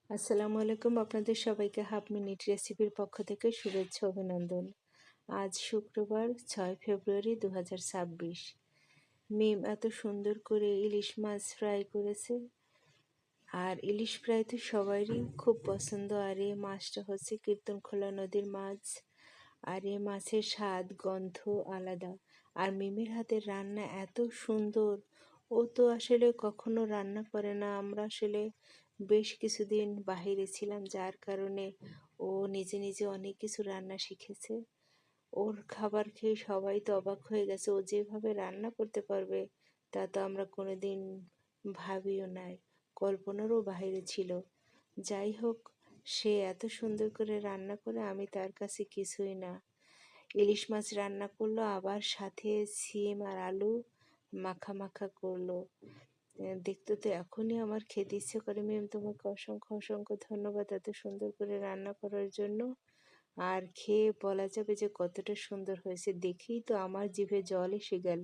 আসসালামু আলাইকুম। আপনাদের সবাইকে হাফ মিনিট রেসিপির পক্ষ থেকে শুভেচ্ছা অভিনন্দন। আজ শুক্রবার ৬ ফেব্রুয়ারি ২০২৬। মিম এত সুন্দর করে ইলিশ মাছ ফ্রাই করেছে। আর ইলিশ ফ্রাই তো সবারই খুব পছন্দ। আর এই মাছটা হচ্ছে কীর্তনখোলা নদীর মাছ। আর এই মাছের স্বাদ গন্ধ আলাদা। আর মিমের হাতের রান্না এত সুন্দর। ও তো আসলে কখনো রান্না করে না। আমরা আসলে বেশ কিছুদিন বাহিরে ছিলাম, যার কারণে ও নিজে নিজে অনেক কিছু রান্না শিখেছে। ওর খাবার খেয়ে সবাই তো অবাক হয়ে গেছে। ও যেভাবে রান্না করতে পারবে তা তো আমরা কোনোদিন ভাবিও নাই, কল্পনারও বাইরে ছিল। যাই হোক, সে এত সুন্দর করে রান্না করে, আমি তার কাছে কিছুই না। ইলিশ মাছ রান্না করলো, আবার সাথে সিম আর আলু মাখা মাখা করলো। দেখতে তো এখনই আমার খেতে ইচ্ছে করে। মিম, তোমাকে অসংখ্য অসংখ্য ধন্যবাদ এত সুন্দর করে রান্না করার জন্য। আর খেয়ে বলা যাবে যে কতটা সুন্দর হয়েছে। দেখেই তো আমার জিভে জল এসে গেল।